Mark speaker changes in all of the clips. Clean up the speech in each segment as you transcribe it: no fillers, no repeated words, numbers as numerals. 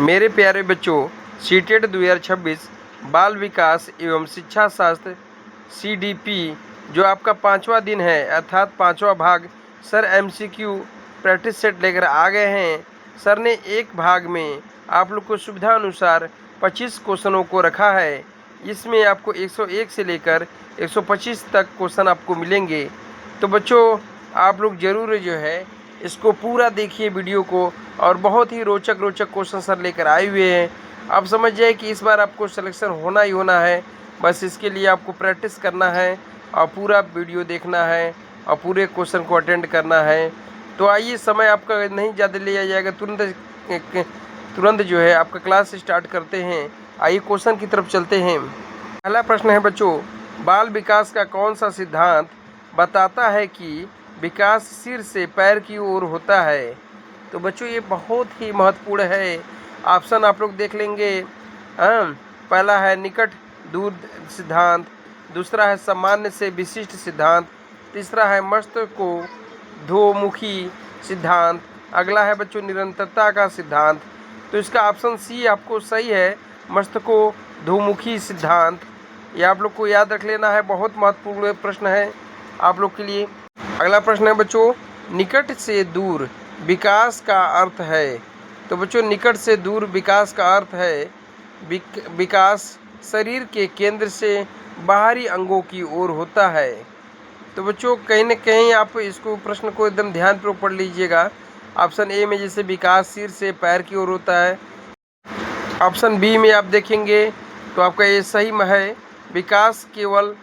Speaker 1: मेरे प्यारे बच्चों, सीटेट 2026 बाल विकास एवं शिक्षा शास्त्र CDP जो आपका 5वां दिन है अर्थात 5वां भाग सर MCQ प्रैक्टिस सेट लेकर आ गए हैं। सर ने एक भाग में आप लोग को सुविधा अनुसार 25 क्वेश्चनों को रखा है। इसमें आपको 101 से लेकर 125 तक क्वेश्चन आपको मिलेंगे। तो बच्चों आप लोग ज़रूर जो है इसको पूरा देखिए वीडियो को, और बहुत ही रोचक क्वेश्चन सर लेकर आए हुए हैं। आप समझ जाए कि इस बार आपको सिलेक्शन होना ही होना है। बस इसके लिए आपको प्रैक्टिस करना है और पूरा वीडियो देखना है और पूरे क्वेश्चन को अटेंड करना है। तो आइए, समय आपका नहीं ज़्यादा लिया जाएगा, तुरंत जो है आपका क्लास स्टार्ट करते हैं। आइए क्वेश्चन की तरफ चलते हैं। पहला प्रश्न है बच्चों, बाल विकास का कौन सा सिद्धांत बताता है कि विकास सिर से पैर की ओर होता है? तो बच्चों ये बहुत ही महत्वपूर्ण है। ऑप्शन आप लोग देख लेंगे। पहला है निकट दूर सिद्धांत, दूसरा है सामान्य से विशिष्ट सिद्धांत, तीसरा है मस्तक को ध्वमुखी सिद्धांत, अगला है बच्चों निरंतरता का सिद्धांत। तो इसका ऑप्शन सी आपको सही है, मस्तको ध्वमुखी सिद्धांत। ये आप लोग को याद रख लेना है, बहुत महत्वपूर्ण प्रश्न है आप लोग के लिए। अगला प्रश्न है बच्चों, निकट से दूर विकास का अर्थ है? तो बच्चों निकट से दूर विकास का अर्थ है विकास शरीर के केंद्र से बाहरी अंगों की ओर होता है। तो बच्चों कहीं न कहीं आप इसको प्रश्न को एकदम ध्यानपूर्वक पढ़ लीजिएगा। ऑप्शन ए में जैसे विकास सिर से पैर की ओर होता है, ऑप्शन बी में आप देखेंगे तो आपका ये सही में है, विकास केवल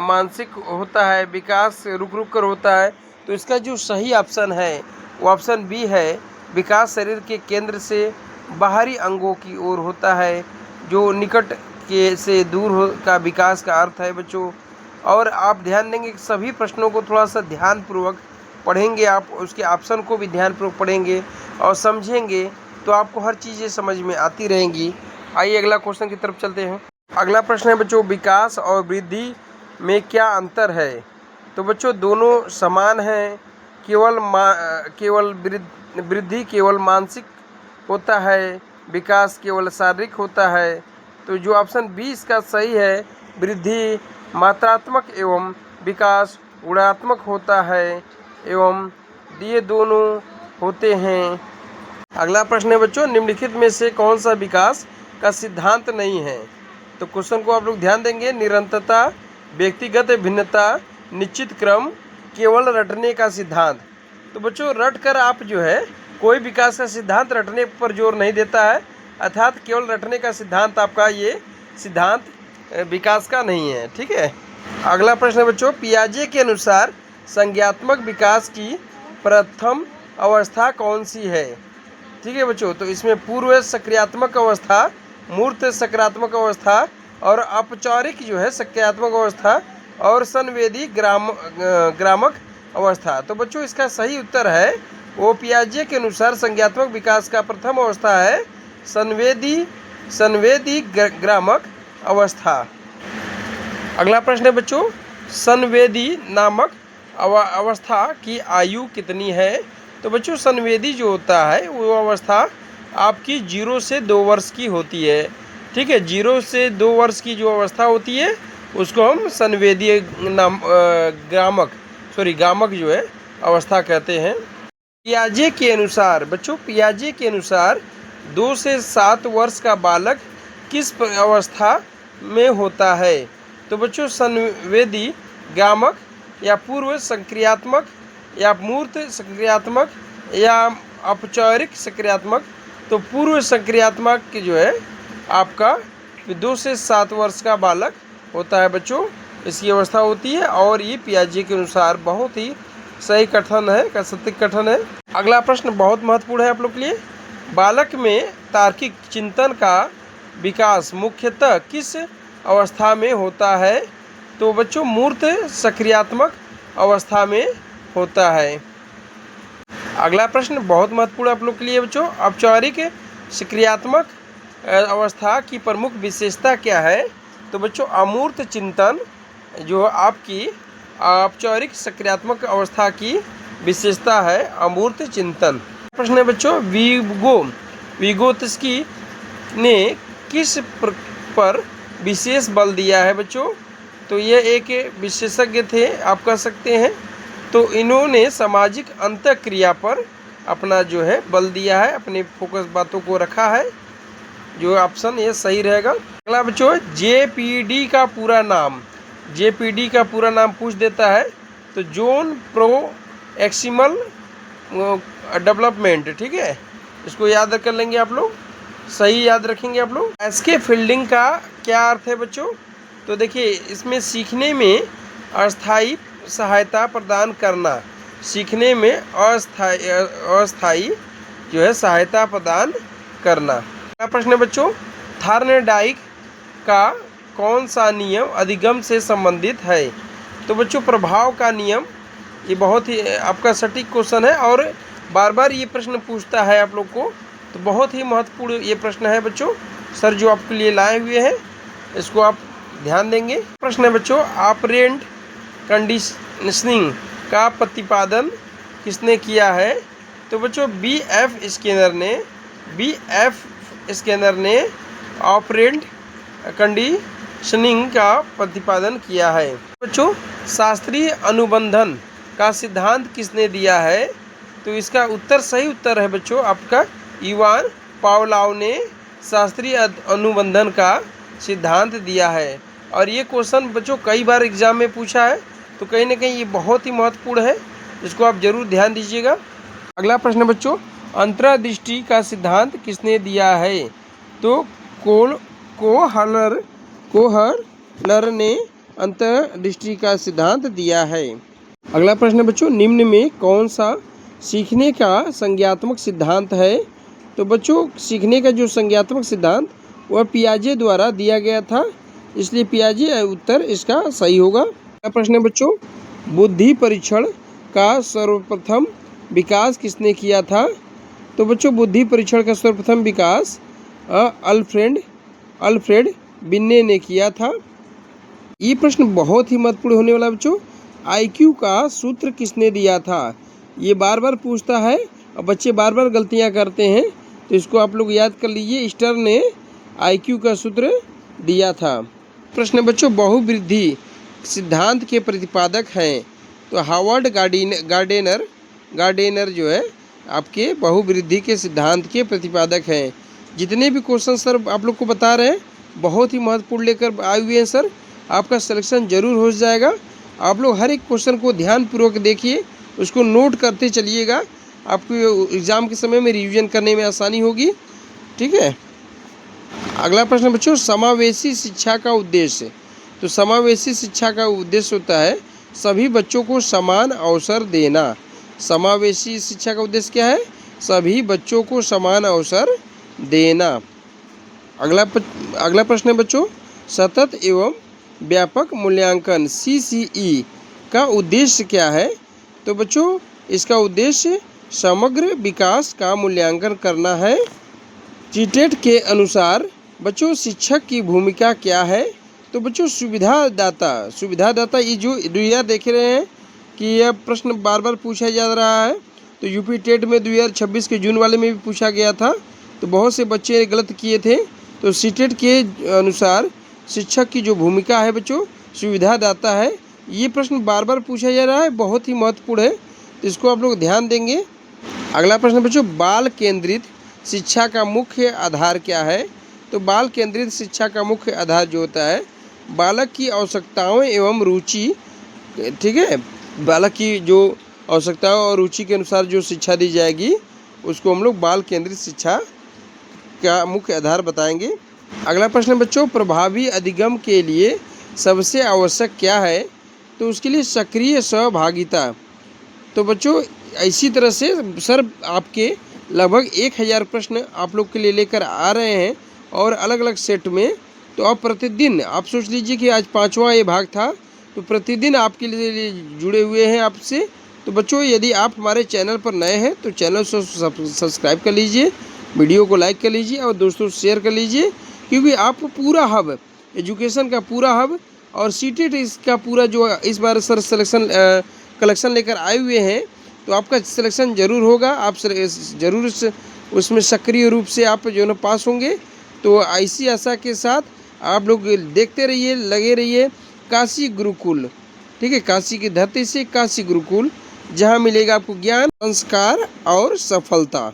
Speaker 1: मानसिक होता है, विकास रुक कर होता है। तो इसका जो सही ऑप्शन है वो ऑप्शन बी है, विकास शरीर के केंद्र से बाहरी अंगों की ओर होता है, जो निकट के से दूर का विकास का अर्थ है बच्चों। और आप ध्यान देंगे कि सभी प्रश्नों को थोड़ा सा ध्यानपूर्वक पढ़ेंगे, आप उसके ऑप्शन को भी ध्यानपूर्वक पढ़ेंगे और समझेंगे तो आपको हर चीज़ें समझ में आती रहेंगी। आइए अगला क्वेश्चन की तरफ चलते हैं। अगला प्रश्न है बच्चों, विकास और वृद्धि में क्या अंतर है? तो बच्चों दोनों समान हैं, केवल वृद्धि केवल मानसिक होता है, विकास केवल शारीरिक होता है। तो जो ऑप्शन बी इसका सही है, वृद्धि मात्रात्मक एवं विकास गुणात्मक होता है, एवं ये दोनों होते हैं। अगला प्रश्न है बच्चों, निम्नलिखित में से कौन सा विकास का सिद्धांत नहीं है? तो क्वेश्चन को आप लोग ध्यान देंगे। निरंतरता, व्यक्तिगत भिन्नता, निश्चित क्रम, केवल रटने का सिद्धांत। तो बच्चों रट कर आप जो है कोई विकास का सिद्धांत रटने पर जोर नहीं देता है, अर्थात केवल रटने का सिद्धांत आपका ये सिद्धांत विकास का नहीं है। ठीक है। अगला प्रश्न है बच्चों, पियाजे के अनुसार संज्ञात्मक विकास की प्रथम अवस्था कौन सी है? ठीक है बच्चों, तो इसमें पूर्व सक्रियात्मक अवस्था, मूर्त सकारात्मक अवस्था और औपचारिक जो है सक्रियात्मक अवस्था और संवेदी ग्रामक अवस्था। तो बच्चों इसका सही उत्तर है वो पियाजे के अनुसार संज्ञात्मक विकास का प्रथम अवस्था है संवेदी ग्रामक अवस्था। अगला प्रश्न है बच्चों, संवेदी नामक अवस्था की आयु कितनी है? तो बच्चों संवेदी जो होता है वो अवस्था आपकी 0 से 2 वर्ष की होती है। ठीक है, 0 से 2 वर्ष की जो अवस्था होती है उसको हम संवेदी गामक जो है अवस्था कहते हैं। पियाजे के अनुसार बच्चों, पियाजे के अनुसार 2 से 7 वर्ष का बालक किस अवस्था में होता है? तो बच्चों संवेदी गामक या पूर्व सक्रियात्मक या मूर्त सक्रियात्मक या औपचारिक सक्रियात्मक। तो पूर्व सक्रियात्मक की जो है आपका 2 से 7 वर्ष का बालक होता है बच्चों, इसकी अवस्था होती है। और ये पियाजे के अनुसार बहुत ही सही कथन है, सटीक कथन है। अगला प्रश्न बहुत महत्वपूर्ण है आप लोग के लिए, बालक में तार्किक चिंतन का विकास मुख्यतः किस अवस्था में होता है? तो बच्चों मूर्त सक्रियात्मक अवस्था में होता है। अगला प्रश्न बहुत महत्वपूर्ण आप लोग के लिए बच्चों, औपचारिक सक्रियात्मक अवस्था की प्रमुख विशेषता क्या है? तो बच्चों अमूर्त चिंतन जो आपकी औपचारिक सक्रियात्मक अवस्था की विशेषता है, अमूर्त चिंतन। प्रश्न है बच्चों, विगो विगोत्स्की ने किस पर विशेष बल दिया है बच्चों? तो ये एक विशेषज्ञ थे, आप कह सकते हैं। तो इन्होंने सामाजिक अंतःक्रिया पर अपना जो है बल दिया है, अपने फोकस बातों को रखा है। जो ऑप्शन ये सही रहेगा। अगला बच्चों, जेपीडी का पूरा नाम, जेपीडी का पूरा नाम पूछ देता है तो जोन प्रो एक्सिमल डेवलपमेंट, ठीक है, इसको याद कर लेंगे आप लोग, सही याद रखेंगे आप लोग। एसके फील्डिंग का क्या अर्थ है बच्चों? तो देखिए, इसमें सीखने में अस्थायी सहायता प्रदान करना, सीखने में अस्थायी जो है सहायता प्रदान करना। अगला प्रश्न है बच्चों, थार्नडाइक का कौन सा नियम अधिगम से संबंधित है? तो बच्चों, प्रभाव का नियम, ये बहुत ही आपका सटीक क्वेश्चन है और बार बार ये प्रश्न पूछता है आप लोग को, तो बहुत ही महत्वपूर्ण ये प्रश्न है बच्चों, सर जो आपके लिए लाए हुए हैं, इसको आप ध्यान देंगे। प्रश्न है बच्चों, ऑपरेंट कंडीशनिंग का प्रतिपादन किसने किया है? तो बच्चों, बीएफ स्कैनर ने ऑपरेंट कंडीशनिंग का प्रतिपादन किया है। बच्चों, शास्त्रीय अनुबंधन का सिद्धांत किसने दिया है? तो इसका उत्तर, सही उत्तर है बच्चों आपका इवान पावलोव ने शास्त्रीय अनुबंधन का सिद्धांत दिया है। और ये क्वेश्चन बच्चों कई बार एग्जाम में पूछा है, तो कहीं ना कहीं ये बहुत ही महत्वपूर्ण है, इसको आप जरूर ध्यान दीजिएगा। अगला प्रश्न बच्चों, अंतर्दृष्टि का सिद्धांत किसने दिया है? तो कोहलर ने अंतर्दृष्टि का सिद्धांत दिया है। अगला प्रश्न बच्चों, निम्न में कौन सा सीखने का संज्ञात्मक सिद्धांत है? तो बच्चों, सीखने का जो संज्ञात्मक सिद्धांत वह पियाजे द्वारा दिया गया था, इसलिए पियाजे उत्तर इसका सही होगा। अगला प्रश्न है बच्चों, बुद्धि परीक्षण का सर्वप्रथम विकास किसने किया था? तो बच्चों, बुद्धि परीक्षण का सर्वप्रथम विकास अल्फ्रेड बिन्ने ने किया था। ये प्रश्न बहुत ही महत्वपूर्ण होने वाला बच्चों, आईक्यू का सूत्र किसने दिया था? ये बार बार पूछता है और बच्चे बार बार गलतियां करते हैं, तो इसको आप लोग याद कर लीजिए। स्टर्न ने आईक्यू का सूत्र दिया था। प्रश्न बच्चों, बहुवृद्धि सिद्धांत के प्रतिपादक हैं? तो हावर्ड गार्डेनर जो है आपके बहुवृद्धि के सिद्धांत के प्रतिपादक हैं। जितने भी क्वेश्चन सर आप लोग को बता रहे हैं बहुत ही महत्वपूर्ण लेकर आए हुए हैं सर, आपका सिलेक्शन जरूर हो जाएगा। आप लोग हर एक क्वेश्चन को ध्यानपूर्वक देखिए, उसको नोट करते चलिएगा, आपको एग्ज़ाम के समय में रिवीजन करने में आसानी होगी, ठीक है। अगला प्रश्न बच्चों, समावेशी शिक्षा का उद्देश्य। तो समावेशी शिक्षा का उद्देश्य होता है सभी बच्चों को समान अवसर देना। समावेशी शिक्षा का उद्देश्य क्या है? सभी बच्चों को समान अवसर देना। अगला प्रश्न है बच्चों, सतत एवं व्यापक मूल्यांकन CCE का उद्देश्य क्या है? तो बच्चों, इसका उद्देश्य समग्र विकास का मूल्यांकन करना है। CTET के अनुसार बच्चों शिक्षक की भूमिका क्या है? तो बच्चों, सुविधादाता ये जो दुनिया देख रहे हैं कि यह प्रश्न बार बार पूछा जा रहा है, तो यूपी टेट में 2026 के जून वाले में भी पूछा गया था, तो बहुत से बच्चे गलत किए थे। तो CTET के अनुसार शिक्षक की जो भूमिका है बच्चों सुविधादाता है। ये प्रश्न बार बार पूछा जा रहा है, बहुत ही महत्वपूर्ण है, तो इसको आप लोग ध्यान देंगे। अगला प्रश्न बच्चों, बाल केंद्रित शिक्षा का मुख्य आधार क्या है? तो बाल केंद्रित शिक्षा का मुख्य आधार जो होता है बालक की आवश्यकताओं एवं रुचि, ठीक है, बालक की जो आवश्यकताओं और रुचि के अनुसार जो शिक्षा दी जाएगी उसको हम लोग बाल केंद्रित शिक्षा का मुख्य आधार बताएंगे। अगला प्रश्न बच्चों, प्रभावी अधिगम के लिए सबसे आवश्यक क्या है? तो उसके लिए सक्रिय सहभागिता। तो बच्चों, इसी तरह से सर आपके लगभग 1000 प्रश्न आप लोग के लिए लेकर आ रहे हैं और अलग अलग सेट में। तो आप प्रतिदिन, आप सोच लीजिए कि आज 5वां ये भाग था, तो प्रतिदिन आपके लिए जुड़े हुए हैं आपसे। तो बच्चों, यदि आप हमारे चैनल पर नए हैं तो चैनल को सब्सक्राइब कर लीजिए, वीडियो को लाइक कर लीजिए और दोस्तों से शेयर कर लीजिए, क्योंकि आपको पूरा हब, एजुकेशन का पूरा हब और CTET इसका पूरा जो इस बार सर कलेक्शन लेकर आए हुए हैं, तो आपका सिलेक्शन ज़रूर होगा। आप ज़रूर इस उसमें सक्रिय रूप से आप जो है ना पास होंगे। तो ऐसी आशा के साथ आप लोग देखते रहिए, लगे रहिए काशी गुरुकुल। ठीक है, काशी की धरती से काशी गुरुकुल, जहाँ मिलेगा आपको ज्ञान, संस्कार और सफलता।